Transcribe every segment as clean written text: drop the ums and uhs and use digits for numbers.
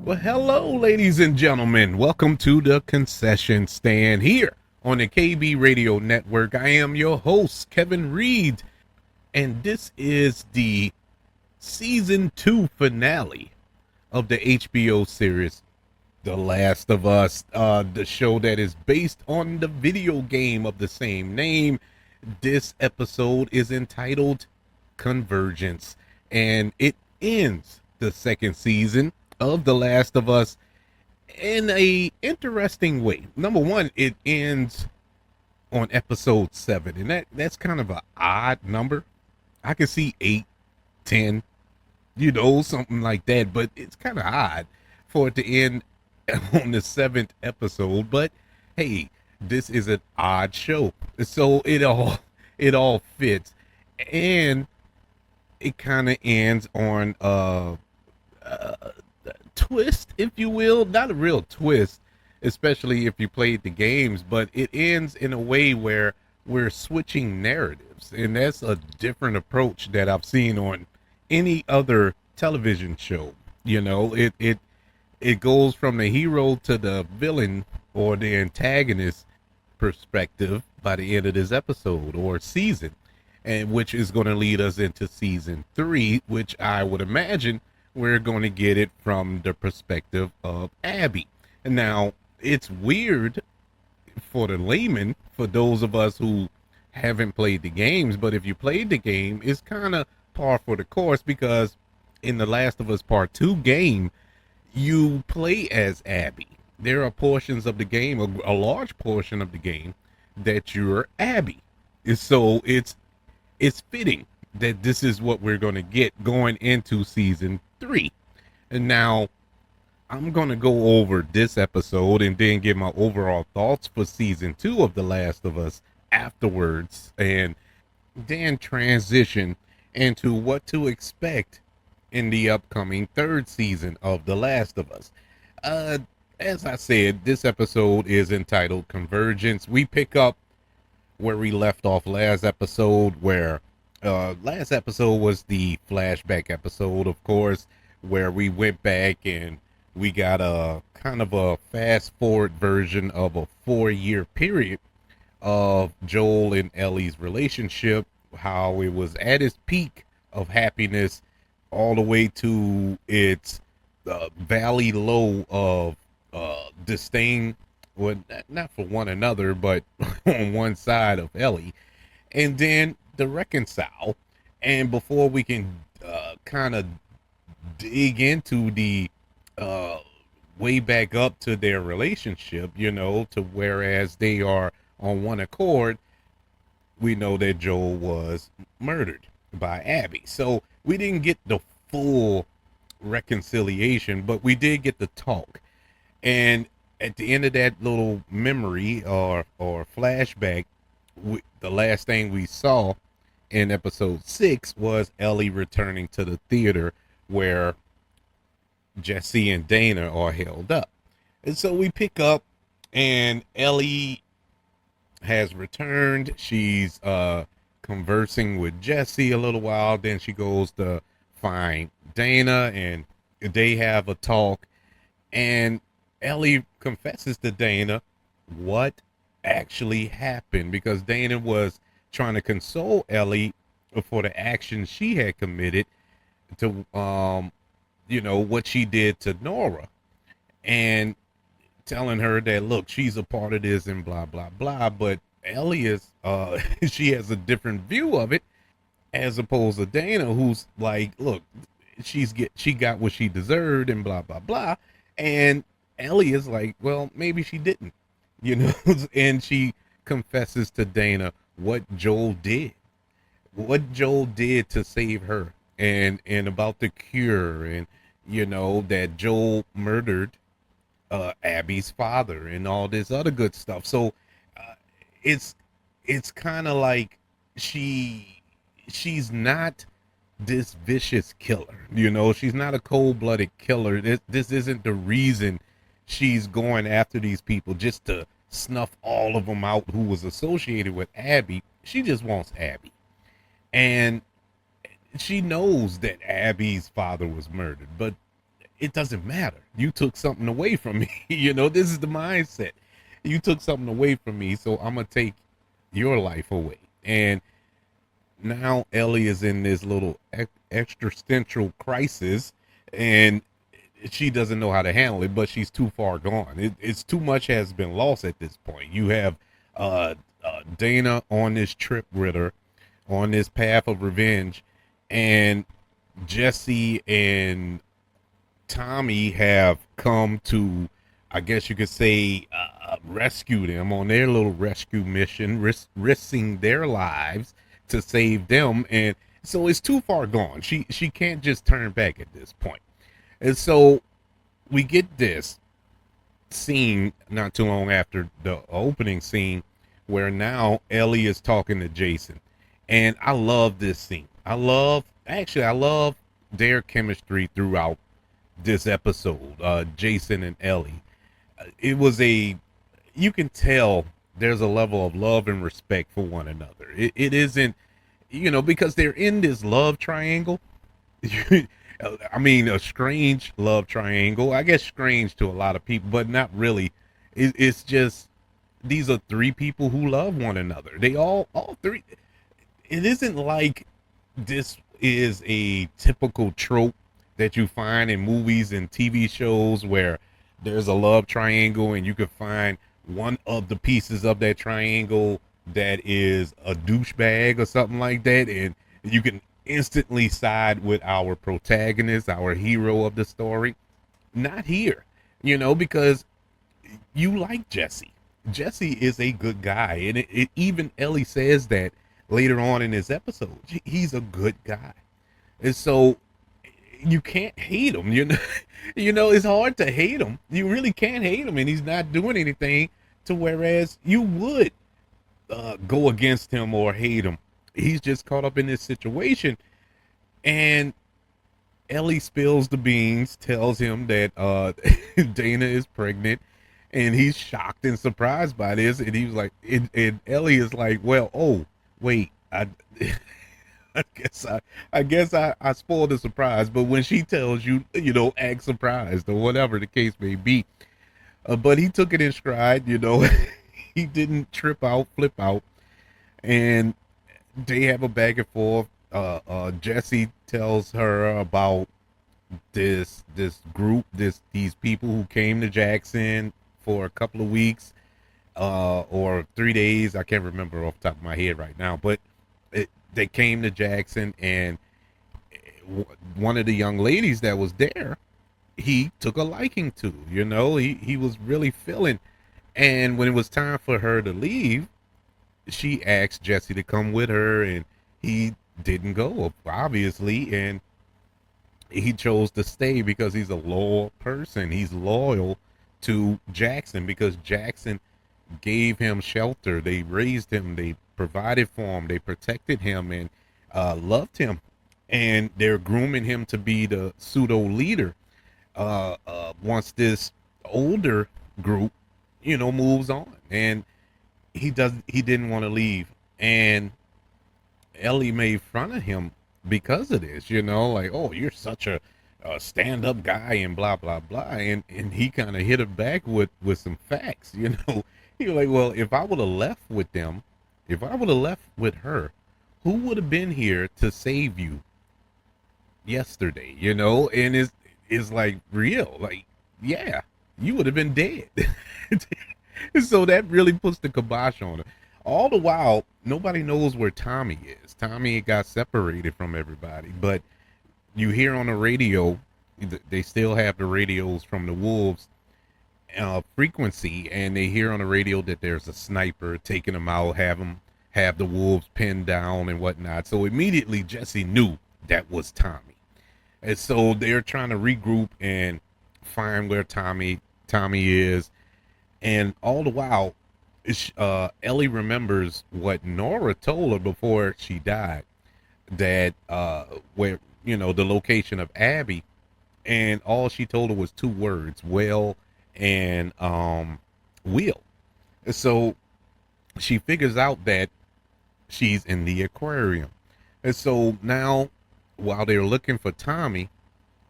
Well, hello, ladies and gentlemen. Welcome to the concession stand here on the KB Radio Network. I am your host, Kevin Reed, and this is the season 2 finale of the HBO series The Last of Us, the show that is based on the video game of the same name. This episode is entitled Convergence, and it ends the second season of The Last of Us in a interesting way. Number one, it ends on episode 7, and that's kind of an odd number. I can see 8, 10, something like that, but it's kind of odd for it to end on the 7th episode. But hey, this is an odd show, so it all fits, and it kind of ends on twist, if you will. Not a real twist, especially if you played the games, but it ends in a way where we're switching narratives, and that's a different approach that I've seen on any other television show. It goes from the hero to the villain or the antagonist perspective by the end of this episode or season, and which is going to lead us into season 3, which I would imagine we're going to get it from the perspective of Abby. And now, it's weird for the layman, for those of us who haven't played the games, but if you played the game, it's kind of par for the course, because in the Last of Us Part 2 game, you play as Abby. There are portions of the game, a large portion of the game, that you're Abby. So it's fitting that this is what we're going to get going into season 3. And now I'm going to go over this episode and then give my overall thoughts for season 2 of The Last of Us afterwards, and then transition into what to expect in the upcoming 3rd season of The Last of Us. As I said, this episode is entitled Convergence. We pick up where we left off last episode, where last episode was the flashback episode, of course, where we went back and we got a kind of a fast forward version of a 4-year period of Joel and Ellie's relationship, how it was at its peak of happiness all the way to its valley low of disdain, well, not for one another, but on one side of Ellie, and then the reconcile. And before we can kind of dig into the way back up to their relationship, to whereas they are on one accord, we know that Joel was murdered by Abby. So we didn't get the full reconciliation, but we did get the talk. And at the end of that little memory or flashback, the last thing we saw in episode 6 was Ellie returning to the theater where Jesse and Dana are held up. And so we pick up, and Ellie has returned. She's conversing with Jesse a little while. Then she goes to find Dana, and they have a talk. And Ellie confesses to Dana what actually happened, because Dana was trying to console Ellie for the actions she had committed to, what she did to Nora, and telling her that, look, she's a part of this and blah, blah, blah. But Ellie is, she has a different view of it, as opposed to Dana, who's like, look, she got what she deserved and blah, blah, blah. And Ellie is like, well, maybe she didn't, and she confesses to Dana what Joel did to save her, and about the cure, and that Joel murdered Abby's father and all this other good stuff. So it's kind of like she's not this vicious killer, she's not a cold-blooded killer. This isn't the reason she's going after these people, just to snuff all of them out who was associated with Abby. She just wants Abby, and she knows that Abby's father was murdered, but it doesn't matter. You took something away from me. This is the mindset. You took something away from me, so I'm gonna take your life away. And now Ellie is in this little existential crisis, and she doesn't know how to handle it, but she's too far gone. It's too much has been lost at this point. You have Dana on this trip with her, on this path of revenge, and Jesse and Tommy have come to, I guess you could say, rescue them on their little rescue mission, risking their lives to save them. And so it's too far gone. She can't just turn back at this point. And so we get this scene not too long after the opening scene where now Ellie is talking to Jason. And I love this scene. I love their chemistry throughout this episode, Jason and Ellie. You can tell there's a level of love and respect for one another. It isn't, because they're in this love triangle. I mean, a strange love triangle. I guess strange to a lot of people, but not really. It's just, these are three people who love one another. They all three. It isn't like this is a typical trope that you find in movies and TV shows where there's a love triangle and you can find one of the pieces of that triangle that is a douchebag or something like that, and you can instantly side with our protagonist, our hero of the story. Not here, because you like Jesse. Jesse is a good guy, and even Ellie says that later on in this episode. He's a good guy, and so you can't hate him. It's hard to hate him. You really can't hate him, and he's not doing anything to whereas you would go against him or hate him. He's just caught up in this situation, and Ellie spills the beans, tells him that Dana is pregnant, and he's shocked and surprised by this. And he was like, and Ellie is like, well, oh wait, I guess I spoiled the surprise. But when she tells you, act surprised or whatever the case may be, but he took it in stride. He didn't trip out, flip out, and they have a back and forth. Jesse tells her about this group, these people who came to Jackson for a couple of weeks, or 3 days. I can't remember off the top of my head right now, but they came to Jackson, and one of the young ladies that was there, he took a liking to. He was really feeling. And when it was time for her to leave, she asked Jesse to come with her, and he didn't go, obviously, and he chose to stay because he's a loyal person. He's loyal to Jackson because Jackson gave him shelter. They raised him. They provided for him. They protected him and loved him. And they're grooming him to be the pseudo leader once this older group, moves on. And he didn't want to leave. And Ellie made fun of him because of this, like, oh, you're such a stand-up guy and blah, blah, blah. And he kind of hit her back with some facts, He was like, well, if I would have left with them, if I would have left with her, who would have been here to save you yesterday, And it's like real, like, yeah, you would have been dead. So that really puts the kibosh on her. All the while, nobody knows where Tommy is. Tommy got separated from everybody, but you hear on the radio, they still have the radios from the Wolves frequency, and they hear on the radio that there's a sniper taking them out, have the Wolves pinned down and whatnot. So immediately Jesse knew that was Tommy, and so they're trying to regroup and find where Tommy is. And all the while, Ellie remembers what Nora told her before she died, that where the location of Abby, and all she told her was two words: well and Will. So she figures out that she's in the aquarium, and so now while they're looking for Tommy,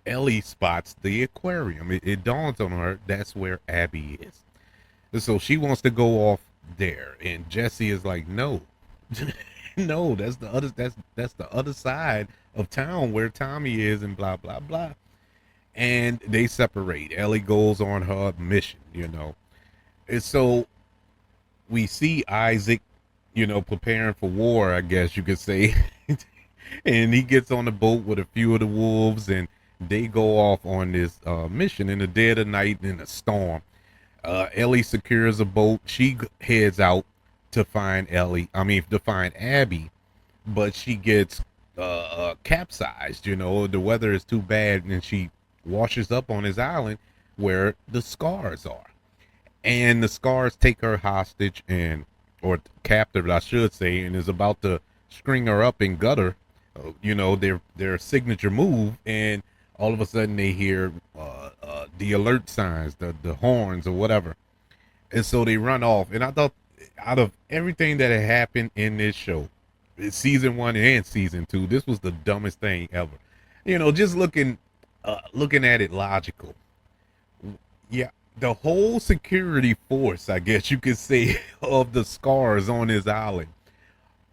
Ellie spots the aquarium. It dawns on her that's where Abby is. And so she wants to go off there, and Jesse is like, no, no, that's the other side of town where Tommy is, and blah blah blah. And they separate. Ellie goes on her mission, and so we see Isaac, preparing for war, I guess you could say. And he gets on the boat with a few of the wolves, and they go off on this mission in the dead of night in a storm. Ellie secures a boat. She heads out to find to find Abby, but she gets capsized. The weather is too bad, and she washes up on his island where the scars are. And the scars take her hostage or captive, I should say, and is about to string her up and gut her. Their signature move, and all of a sudden they hear the alert signs, the horns or whatever, and so they run off. And I thought, out of everything that had happened in this show, season 1 and season 2, this was the dumbest thing ever. Just looking at it logical. Yeah, the whole security force, I guess you could say, of the scars on his island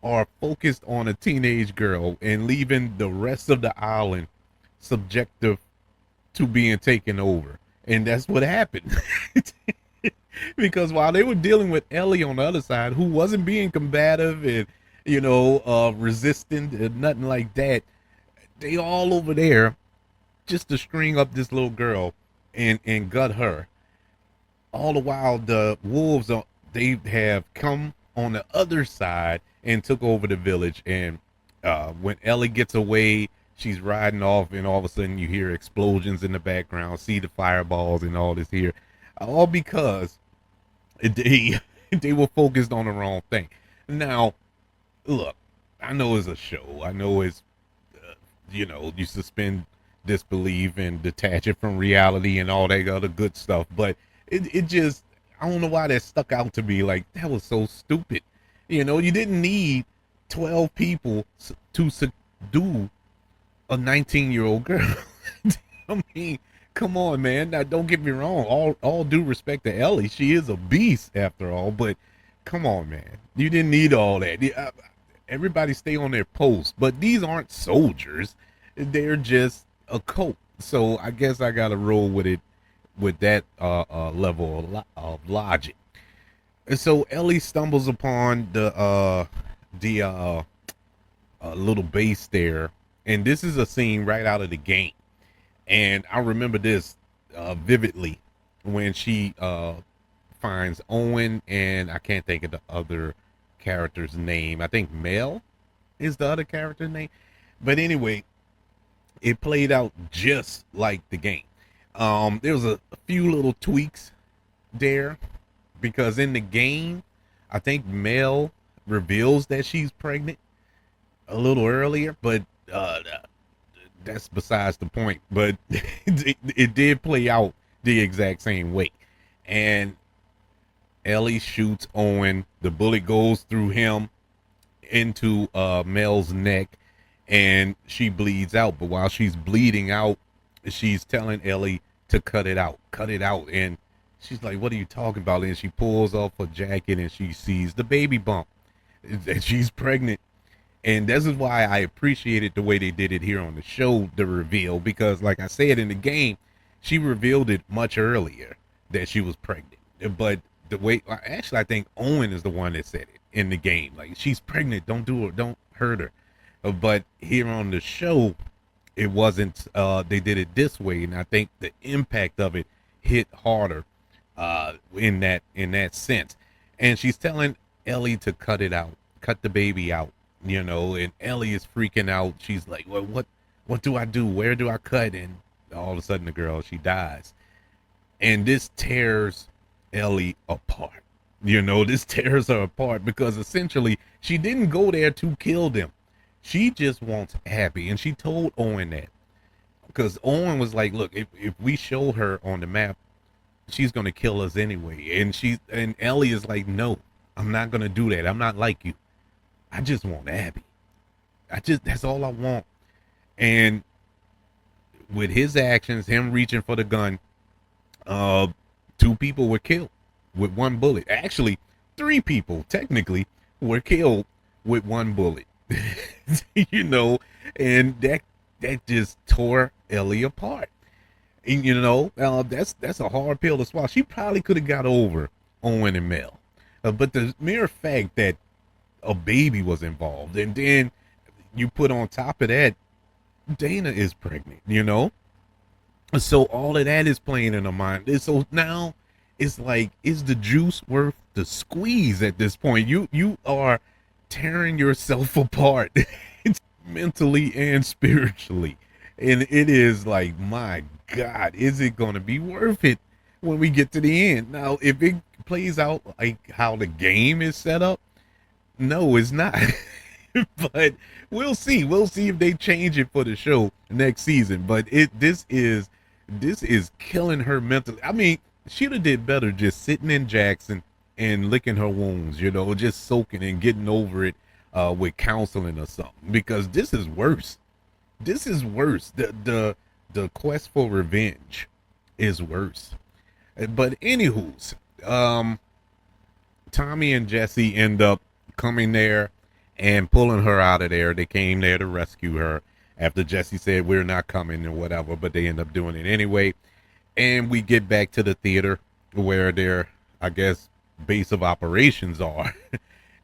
are focused on a teenage girl and leaving the rest of the island subjective to being taken over. And that's what happened. Because while they were dealing with Ellie on the other side, who wasn't being combative and, resistant and nothing like that, they all over there just to string up this little girl and gut her. All the while, the wolves, they have come on the other side and took over the village. And when Ellie gets away, she's riding off, and all of a sudden you hear explosions in the background, see the fireballs and all this here, all because they were focused on the wrong thing. Now, look, I know it's a show. I know it's you suspend disbelief and detach it from reality and all that other good stuff, but it just, I don't know why that stuck out to me. Like, that was so stupid. You didn't need 12 people to subdue a 19-year-old girl. I mean, come on, man. Now, don't get me wrong. All due respect to Ellie, she is a beast after all. But come on, man. You didn't need all that. Everybody stay on their post. But these aren't soldiers. They're just a cult. So I guess I gotta roll with it, with that level of logic. And so Ellie stumbles upon the little base there, and this is a scene right out of the game. And I remember this vividly when she finds Owen, and I can't think of the other character's name. I think Mel is the other character's name. But anyway, it played out just like the game. There was a few little tweaks there, because in the game, I think Mel reveals that she's pregnant a little earlier, but that's besides the point. But it did play out the exact same way. And Ellie shoots Owen. The bullet goes through him into Mel's neck, and she bleeds out. But while she's bleeding out, she's telling Ellie to cut it out. And she's like, what are you talking about? And she pulls off her jacket, and she sees the baby bump. And she's pregnant. And this is why I appreciated the way they did it here on the show, the reveal, because like I said, in the game, she revealed it much earlier that she was pregnant. But the way, actually, I think Owen is the one that said it in the game. Like, she's pregnant, don't do her, don't hurt her. But here on the show, it wasn't, they did it this way. And I think the impact of it hit harder in that sense. And she's telling Ellie to cut it out, cut the baby out, and Ellie is freaking out. She's like, well, what do I do? Where do I cut? And all of a sudden the girl, she dies. And this tears Ellie apart. This tears her apart, because essentially she didn't go there to kill them. She just wants Abby. And she told Owen that, because Owen was like, look, if we show her on the map, she's going to kill us anyway. And Ellie is like, no, I'm not going to do that. I'm not like you. I just want Abby. That's all I want. And with his actions, him reaching for the gun, uh, two people were killed with one bullet. Actually, three people technically were killed with one bullet. you know, and that just tore Ellie apart. And, that's a hard pill to swallow. She probably could have got over Owen and Mel, but the mere fact that a baby was involved, and then you put on top of that, Dana is pregnant. So all of that is playing in her mind. And so now it's like, is the juice worth the squeeze at this point? You are tearing yourself apart mentally and spiritually. And it is like, my God, is it going to be worth it when we get to the end? Now, if it plays out like how the game is set up, no, it's not. But we'll see. We'll see if they change it for the show next season. But this is killing her mentally. I mean, she'd have did better just sitting in Jackson and licking her wounds, just soaking and getting over it with counseling or something. Because this is worse. This is worse. The quest for revenge is worse. But anywho's, Tommy and Jesse end up coming there and pulling her out of there. They came there to rescue her after Jesse said we're not coming or whatever, but they end up doing it anyway. And we get back to the theater where their, I guess, base of operations are.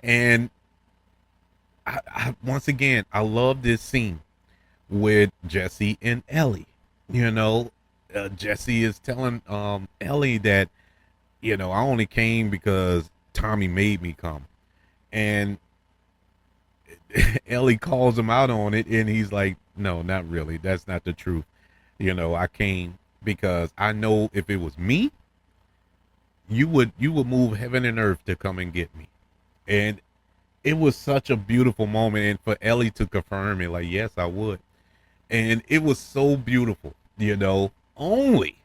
And I once again, I love this scene with Jesse and Ellie. Jesse is telling Ellie that, I only came because Tommy made me come. And Ellie calls him out on it, and he's like, no, not really. That's not the truth. I came because I know if it was me, you would move heaven and earth to come and get me. And it was such a beautiful moment. And for Ellie to confirm it, like, yes, I would. And it was so beautiful, only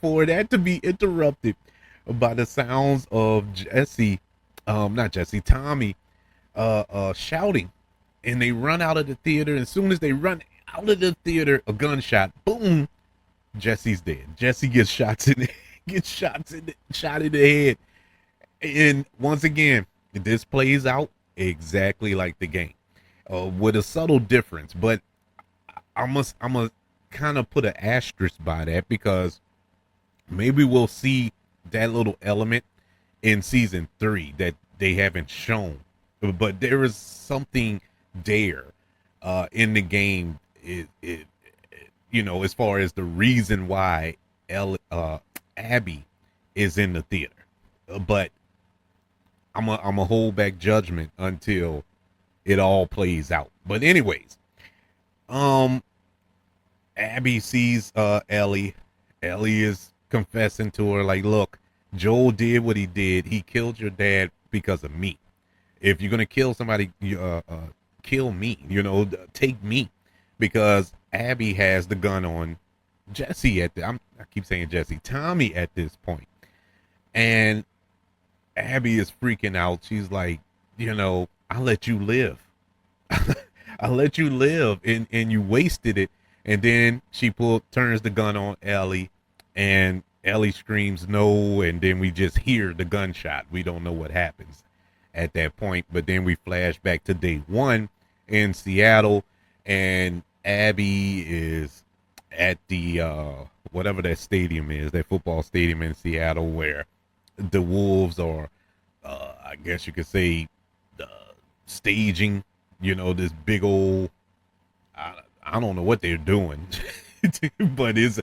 for that to be interrupted by the sounds of Tommy, shouting, and they run out of the theater. And as soon as they run out of the theater, a gunshot, boom, Jesse's dead. Jesse gets shot in the head. And once again, this plays out exactly like the game, with a subtle difference. But I'm gonna kind of put an asterisk by that, because maybe we'll see that little element in season 3 that they haven't shown. But there is something there in the game, as far as the reason why Abby is in the theater. But I'm a hold back judgment until it all plays out. But anyways, Abby sees Ellie. Ellie is confessing to her, like, look, Joel did what he did. He killed your dad because of me. If you're gonna kill somebody, kill me. Take me, because Abby has the gun on Jesse I keep saying Jesse, Tommy at this point. And Abby is freaking out. She's like, I let you live. I let you live, and you wasted it. And then she turns the gun on Ellie, and Ellie screams no, and then we just hear the gunshot. We don't know what happens at that point. But then we flash back to day 1 in Seattle, and Abby is at the whatever that stadium is, that football stadium in Seattle, where the Wolves are, I guess you could say, staging, this big old, I don't know what they're doing, but it's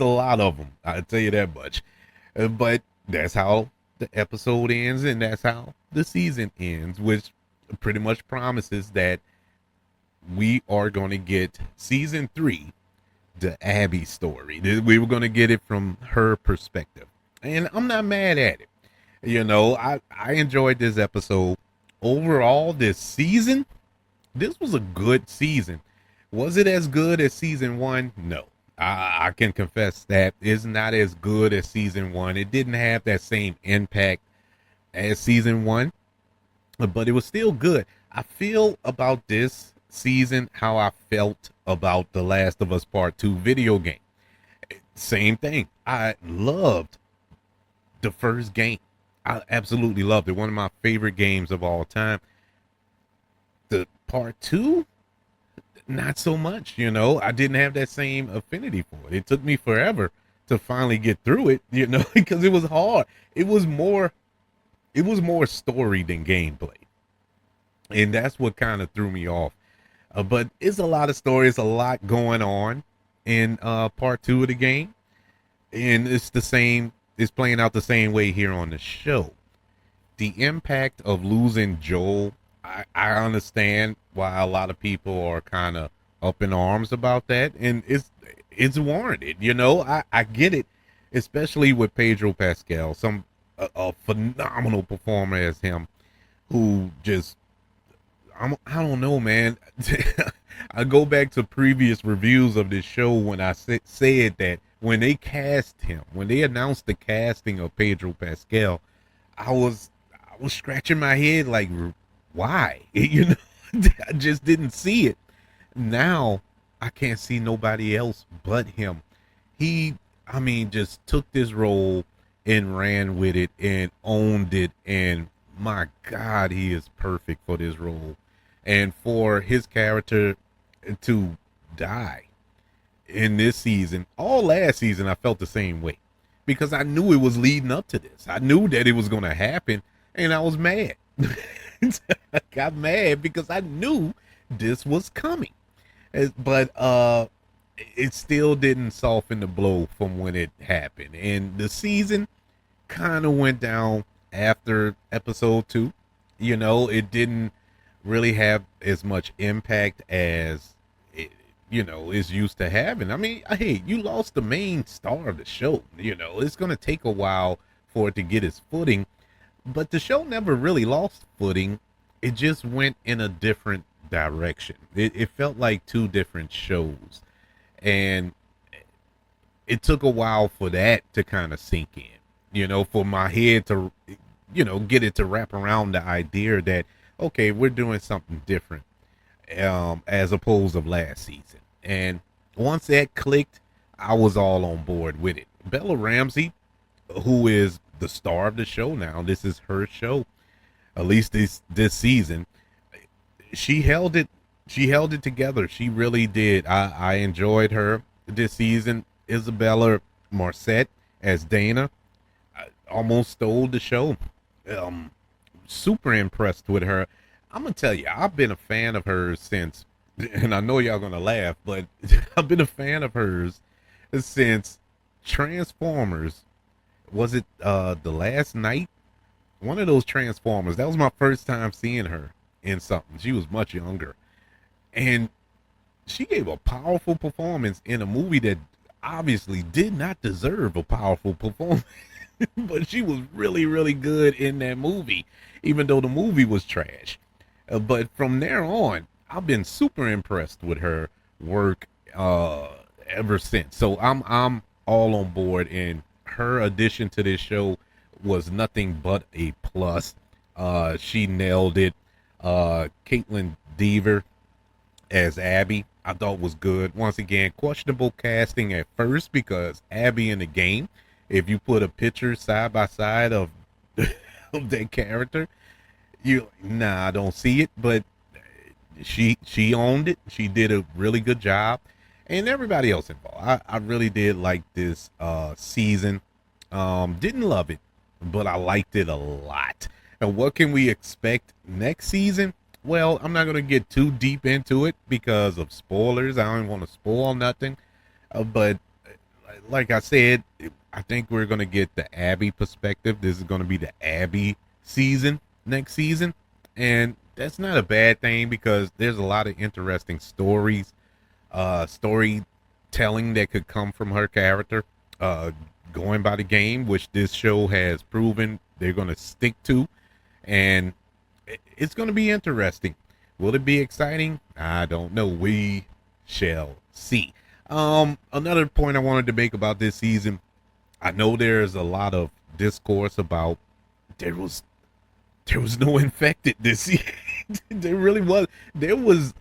a lot of them. I'll tell you that much. But that's how the episode ends, and that's how the season ends, which pretty much promises that we are going to get season 3, the Abby story. We were going to get it from her perspective, and I'm not mad at it. I enjoyed this episode. Overall, this season, this was a good season. Was it as good as season 1? No. I can confess that it's not as good as season 1. It didn't have that same impact as season 1, but it was still good. I feel about this season how I felt about the Last of Us Part 2 video game. Same thing. I loved the first game. I absolutely loved it. One of my favorite games of all time. The part 2, not so much, you know. I didn't have that same affinity for it. It took me forever to finally get through it, you know, because it was hard. It was more story than gameplay. And that's what kind of threw me off. But it's a lot of stories, a lot going on in part 2 of the game, and it's playing out the same way here on the show. The impact of losing Joel, I understand why a lot of people are kind of up in arms about that, and it's warranted. You know, I get it, especially with Pedro Pascal, a phenomenal performer as him, who just I don't know, man. I go back to previous reviews of this show when I said that when they cast him, when they announced the casting of Pedro Pascal, I was scratching my head like, why? You know, I just didn't see it. Now I can't see nobody else but him. I mean, just took this role and ran with it and owned it. And my God, he is perfect for this role. And for his character to die in this season, all last season, I felt the same way because I knew it was leading up to this. I knew that it was going to happen, and I was mad. I got mad because I knew this was coming. But it still didn't soften the blow from when it happened. And the season kind of went down after episode 2. You know, it didn't really have as much impact as it, is used to having. I mean, hey, you lost the main star of the show. You know, it's going to take a while for it to get its footing, but the show never really lost footing. It just went in a different direction. It felt like two different shows, and it took a while for that to kind of sink in. You know, for my head to, get it to wrap around the idea that, okay, we're doing something different, as opposed to last season. And once that clicked, I was all on board with it. Bella Ramsey, who is the star of the show now, this is her show, at least this season. She held it. She held it together. She really did. I enjoyed her this season. Isabela Merced as Dina almost stole the show. Super impressed with her. I'm gonna tell you, I've been a fan of hers since, and I know y'all gonna laugh, but I've been a fan of hers since Transformers. Was it the last night? One of those Transformers. That was my first time seeing her in something. She was much younger, and she gave a powerful performance in a movie that obviously did not deserve a powerful performance. But she was really, really good in that movie, even though the movie was trash. But from there on, I've been super impressed with her work ever since. So I'm all on board, and her addition to this show was nothing but a plus. She nailed it. Kaitlyn Dever as Abby, I thought was good. Once again, questionable casting at first because Abby in the game, if you put a picture side by side of of that character, I don't see it. But she owned it. She did a really good job, and everybody else involved. I really did like this season. Didn't love it, but I liked it a lot. And what can we expect next season? Well, I'm not going to get too deep into it because of spoilers. I don't want to spoil nothing. But like I said, I think we're going to get the Abby perspective. This is going to be the Abby season next season. And that's not a bad thing because there's a lot of interesting storytelling that could come from her character. Going by the game, which this show has proven they're going to stick to. And it's going to be interesting. Will it be exciting? I don't know. We shall see. Another point I wanted to make about this season, I know there's a lot of discourse about there was no infected this season. There really was. There was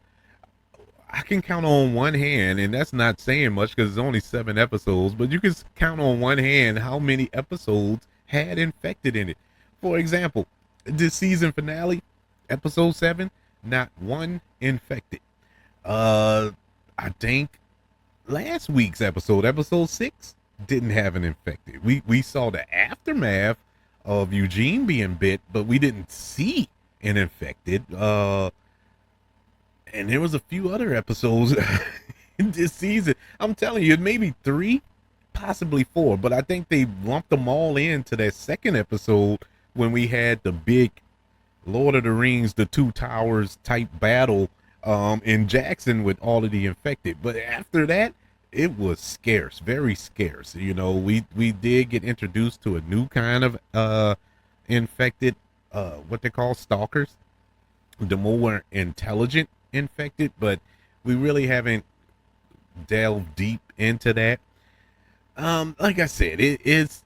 I can count on one hand, and that's not saying much because it's only 7 episodes, but you can count on one hand how many episodes had infected in it. For example, this season finale, episode 7, not one infected. I think last week's episode 6, didn't have an infected. We saw the aftermath of Eugene being bit, but we didn't see an infected. And there was a few other episodes in this season. I'm telling you, maybe 3, possibly 4, but I think they lumped them all into that second episode when we had the big Lord of the Rings, the Two Towers type battle in Jackson with all of the infected. But after that, it was scarce, very scarce. You know, we did get introduced to a new kind of infected, what they call stalkers, the more intelligent infected, but we really haven't delved deep into that. Like I said, it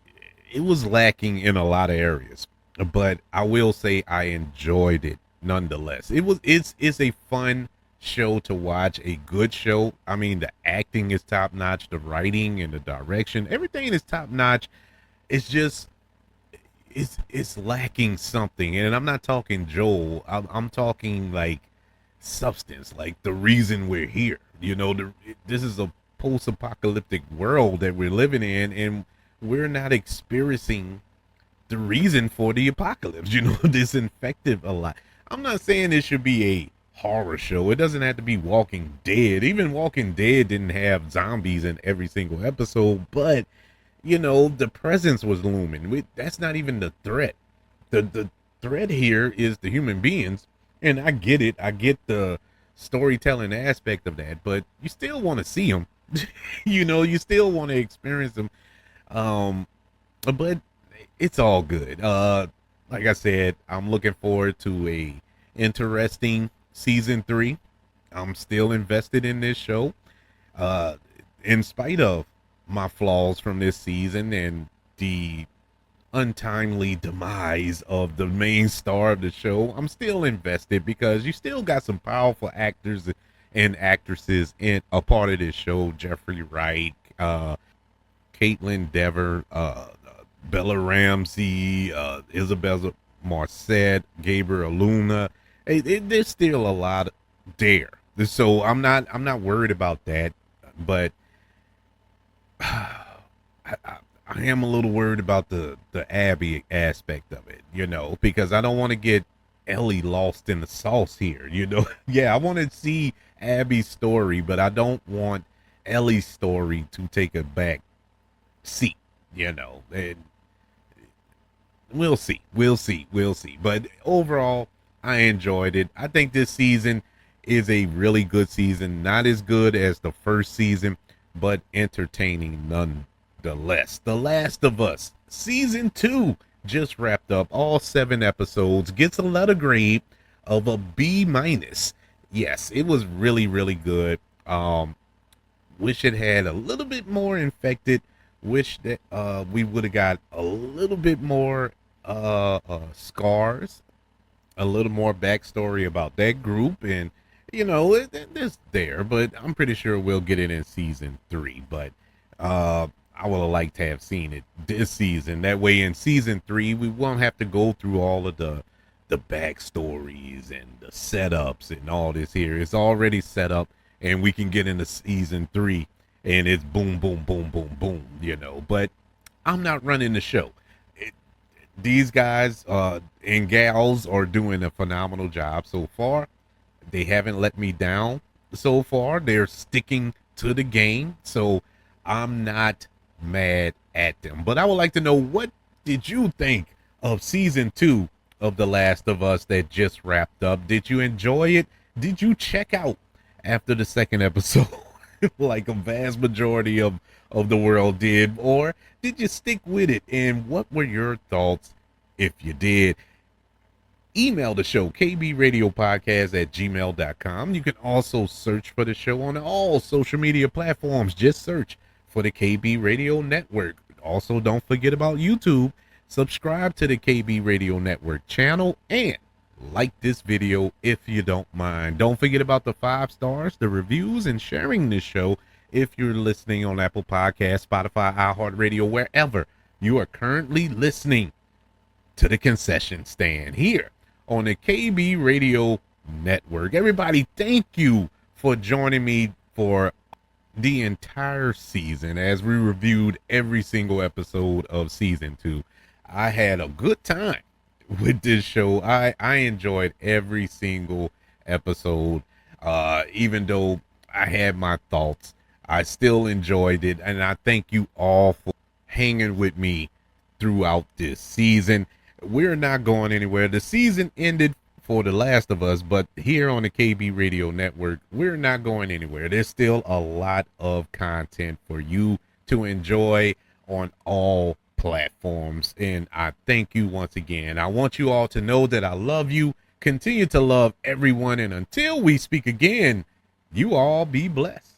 was lacking in a lot of areas, but I will say I enjoyed it nonetheless. It's a fun show to watch, a good show. I mean, the acting is top notch, the writing and the direction, everything is top notch. It's just it's lacking something, and I'm not talking Joel. I'm talking like substance, like the reason we're here. You know, this is a post-apocalyptic world that we're living in, and we're not experiencing the reason for the apocalypse. You know, this infected a lot. I'm not saying it should be a horror show. It doesn't have to be Walking Dead. Even Walking Dead didn't have zombies in every single episode, but you know, the presence was looming. That's not even the threat. The threat here is the human beings. And I get it. I get the storytelling aspect of that, but you still want to see them. You know, you still want to experience them. But it's all good. Like I said, I'm looking forward to a interesting season 3. I'm still invested in this show. In spite of my flaws from this season and the untimely demise of the main star of the show, I'm still invested because you still got some powerful actors and actresses in a part of this show. Jeffrey Wright, Kaitlyn Dever, Bella Ramsey, Isabela Merced, Gabriel Luna. There's still a lot there, so I'm not worried about that, but I am a little worried about the Abby aspect of it, you know, because I don't want to get Ellie lost in the sauce here, you know. Yeah, I want to see Abby's story, but I don't want Ellie's story to take a back seat, you know. And we'll see. But overall, I enjoyed it. I think this season is a really good season. Not as good as the first season, but entertaining nonetheless. The Last of Us season 2 just wrapped up. All 7 episodes. Gets a letter grade of a B-. Yes, it was really, really good. Wish it had a little bit more infected. Wish that we would have got a little bit more scars, a little more backstory about that group, and you know, it's there, but I'm pretty sure we'll get it in season 3. But I would have liked to have seen it this season. That way in season 3, we won't have to go through all of the backstories and the setups and all this here. It's already set up, and we can get into season 3, and it's boom, boom, boom, boom, boom, you know. But I'm not running the show. These guys and gals are doing a phenomenal job so far. They haven't let me down so far. They're sticking to the game, so I'm not mad at them. But I would like to know, what did you think of season 2 of The Last of Us that just wrapped up? Did you enjoy it? Did you check out after the second episode like a vast majority of the world did, or did you stick with it? And what were your thoughts if you did? Email the show, kbradiopodcast@gmail.com. You can also search for the show on all social media platforms. Just search for the KB Radio Network. Also, don't forget about YouTube. Subscribe to the KB Radio Network channel and like this video if you don't mind. Don't forget about the 5 stars, the reviews, and sharing this show if you're listening on Apple Podcasts, Spotify, iHeartRadio, wherever you are currently listening to the concession stand here on the KB Radio Network. Everybody, thank you for joining me for the entire season as we reviewed every single episode of season 2. I had a good time with this show. I enjoyed every single episode. Even though I had my thoughts, I still enjoyed it, and I thank you all for hanging with me throughout this season. We're not going anywhere. The season ended for The Last of Us, but here on the KB Radio Network, we're not going anywhere. There's still a lot of content for you to enjoy on all platforms, and I thank you once again. I want you all to know that I love you. Continue to love everyone, and until we speak again, you all be blessed.